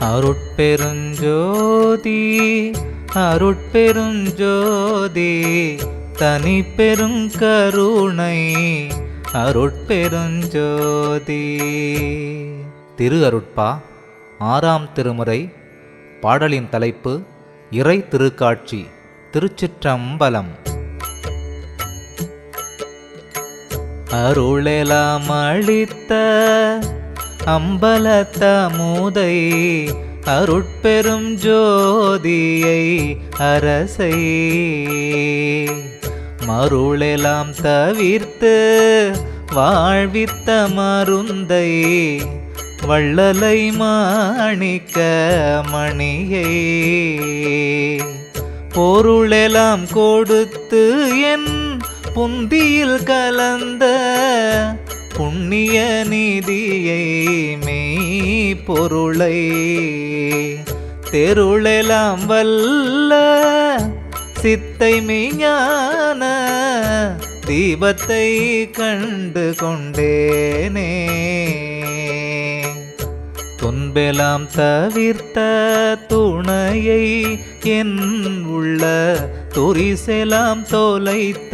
அருட்பெருஞ்சோதி அருட்பெருஞ்சோதி தனி பெருங்கருணை அருட்பெருஞ்சோதி. திரு அருட்பா 6ஆம் திருமுறை. பாடலின் தலைப்பு இறை திருக்காட்சி. திருச்சிற்றம்பலம். அருளெலாம் அளித்த அம்பலத்தமுதை அருட்பெரும் ஜோதியை அரசை மருளெலாம் தவிர்த்து வாழ்வித்த மருந்தை வள்ளலை மாணிக்க மணியை பொருளெலாம் கொடுத்து என் புந்தியில் கலந்த புண்ணிய நிதியை மெய் பொருளை தெருளெலாம் வல்ல சித்தை மெய்ஞான தீபத்தை கண்டு கொண்டேனே. துன்பெலாம் தவிர்த்த துணையை என் உள்ள துரிசெலாம் தோலைத்த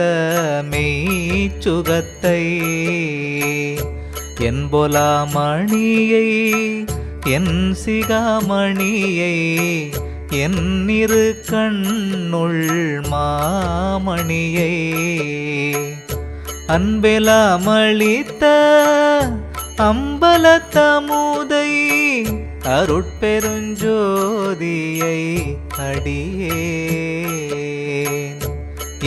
மெய்ச்சுகத்தை என்பொலாமணியை என் சிகாமணியை என் இரு கண்ணுள் மாமணியை அன்பெலாம் அளித்த அம்பலத்தமுதை அருட்பெருஞ்சோதியை அடியேன்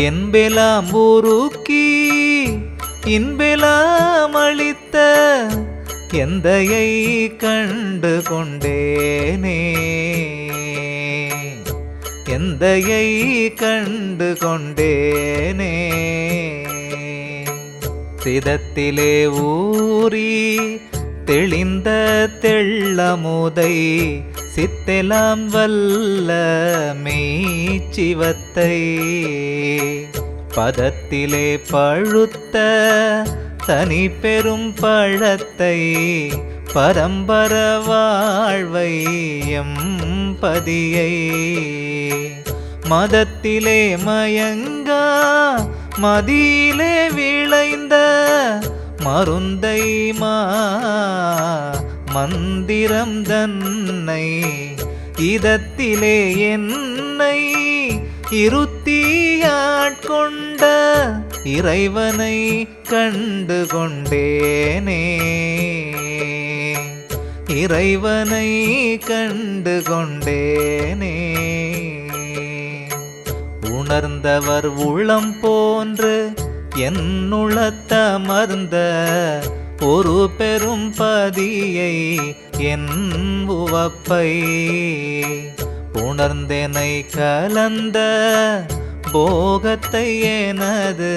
என்பெலாம் உருக்கி இன்பெலாம் அளித்த எந்தையை கண்டு கொண்டேனே. எந்தையை கண்டு கொண்டேனே. சிதத்திலே ஊறி தெளிந்த தெள்ளமுதை சித்தெலாம் வல்ல மெய்ச்சிவத்தை பதத்திலே பழுத்த தனி பெரும் பழத்தை பரம்பர வாழ்வை எம்பதியை மதத்திலே மயங்கா மதியிலே விளைந்த மருந்தை மந்திரம் தன்னை இதத்திலே என்னை இருத்தியாட்கொண்ட இறைவனை கண்டு கொண்டேனே. இறைவனை கண்டு கொண்டேனே. உணர்ந்தவர் உளம் போன்று என்னுளத்தமர்ந்த ஒரு பெரும் பதியை என் உவப்பை உணர்ந்தெனை கலந்த போகத்தை எனது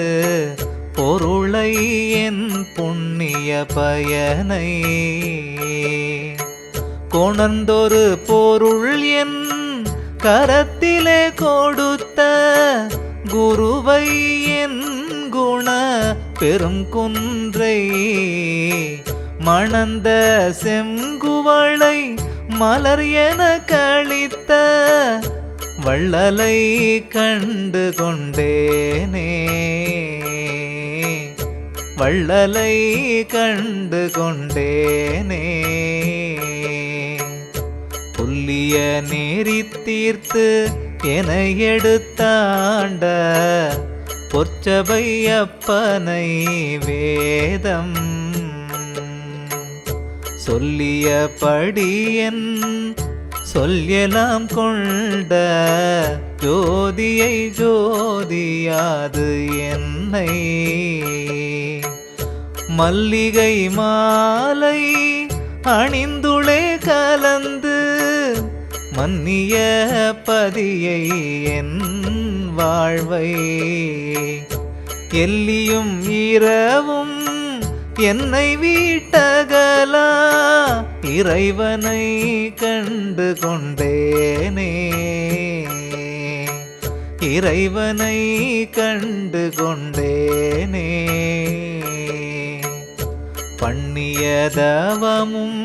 பொருளை என் புண்ணிய பயனை கொணர்ந்தொரு பொருள் என் கரத்திலே கொடுத்த குருவை என் குண பெரும் குன்றை மணந்த செங்குவளை மலர் என கழித்த வள்ளலை கண்டு கொண்டேனே. வள்ளலை கண்டு கொண்டேனே. புல்லிய நெறி தீர்த்து என எடுத்தாண்ட பொற்சபை அப்பனை வேதம் சொல்லிய படியன் சொல்யலாம் கொண்ட ஜோதியை ஜோதியாது என்னை மல்லிகை மாலை அணிந்துளே கலந்து மன்னிய பதியை என் வாழ்வை எல்லியும் இரவும் என்னை வீட்டகலா இறைவனை கண்டு கொண்டேனே. இறைவனை கண்டு கொண்டேனே. பண்ணிய தவமும்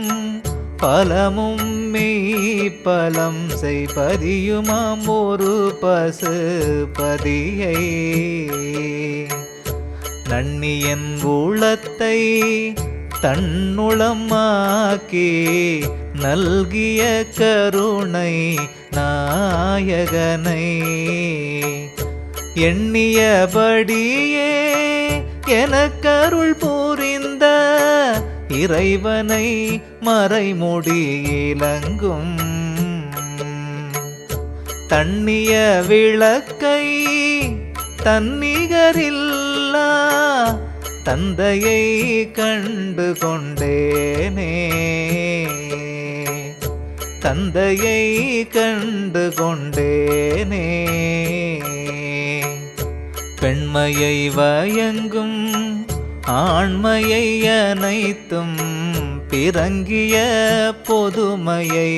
பலமும் மெய் பலம் செய்பதியுமாம் ஒரு பசு பதியை நன்னியன் உளத்தை தன்னுளமாக்கி நல்கிய கருணை நாயகனை எண்ணியபடியே எனக்கருள் புரிந்த இறைவனை மறைமுடி இலங்கும் தண்ணிய விளக்கை தன்னிகரில்லா தந்தையை கண்டு கொண்டேனே தந்தையை கண்டு கொண்டேனே பெண்மையை வயங்கும் ஆண்மையை அனைத்தும் பிறங்கிய பொதுமையை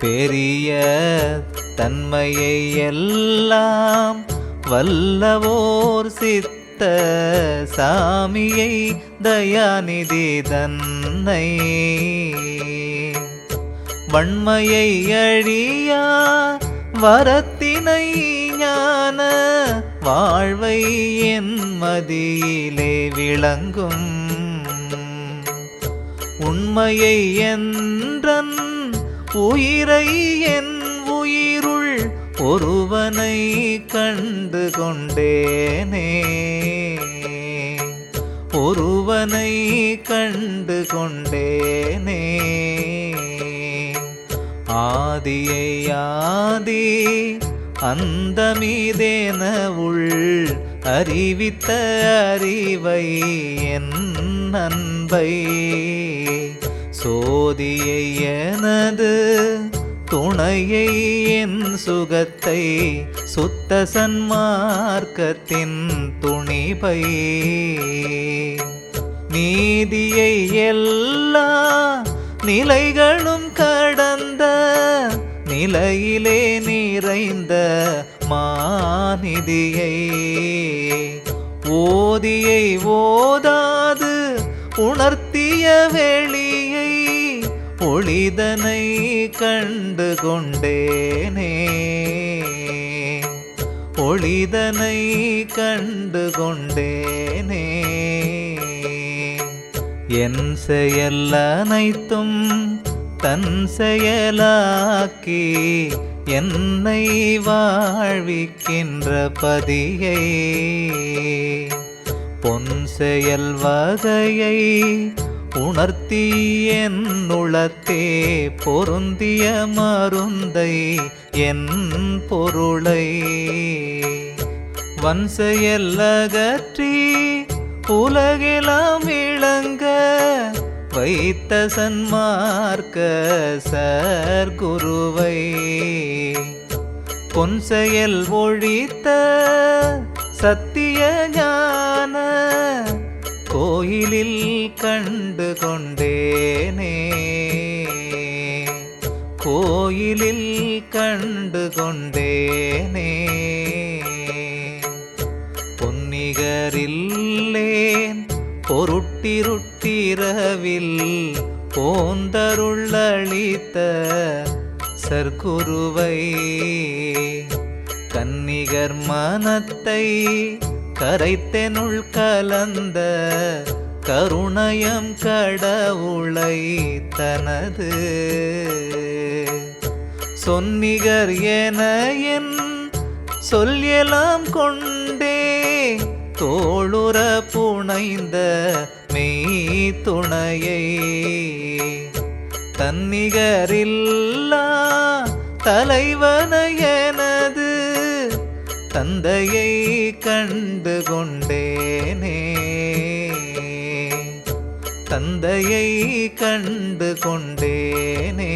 பெரிய தன்மையை எல்லாம் வல்லவோர் சித்த சாமியை தயாநிதி தன்னை வன்மையை அழியா வரத்தினை ஞான வாழ்வை என் மதியிலே விளங்கும் உண்மையை என்றன் உயிரை என் உயிருள் ஒருவனை கண்டு கொண்டேனே ஒருவனை கண்டு கொண்டேனே ஆதியை ஆதி அந்தமீதேன உள் அறிவித்த அறிவை என் அன்பை சோதியை எனது துணையை என் சுகத்தை சுத்த சன்மார்க்கத்தின் துணிபை நீதியை எல்லா நிலைகளும் கடந்த நிலையிலே நிறைந்த மாநிதியை ஓதியை ஓதாது உணர்த்திய வெளியை ஒளிதனை கண்டு கொண்டேனே ஒளிதனை கண்டு கொண்டேனே என் செயல் அனைத்தும் தன் செயலாக்கி என்னை வாழ்விக்கின்ற பதியை பொன் செயல் வகையை உணர்த்தி என் உளத்தே பொருந்திய மருந்தை என் பொருளை வன் செயல் அகற்றி உலகெல்லாம் விளங்க வைத்த சன்மார்க்க சர்க்குருவை பொன் செயல் ஒழித்த சத்திய ஞான கோயிலில் கண்டு கொண்டேனே கோயிலில் கண்டு கொண்டேனே பொன்னிகரில்லேன் பொருட்டிருட்டிரவில் போந்தருள் அளித்த சர்க்குருவை கன்னிகர் மனத்தை கரைத்தெனுள் கலந்த கருணயம் கடவுளை தனது சொன்னிகர் என என் சொல்யலாம் கொண்டே தோளுற புனைந்த மெய் துணையை தன்னிகரில்லா தலைவனை எனது தந்தையை கண்டு கொண்டேனே தந்தையை கண்டு கொண்டேனே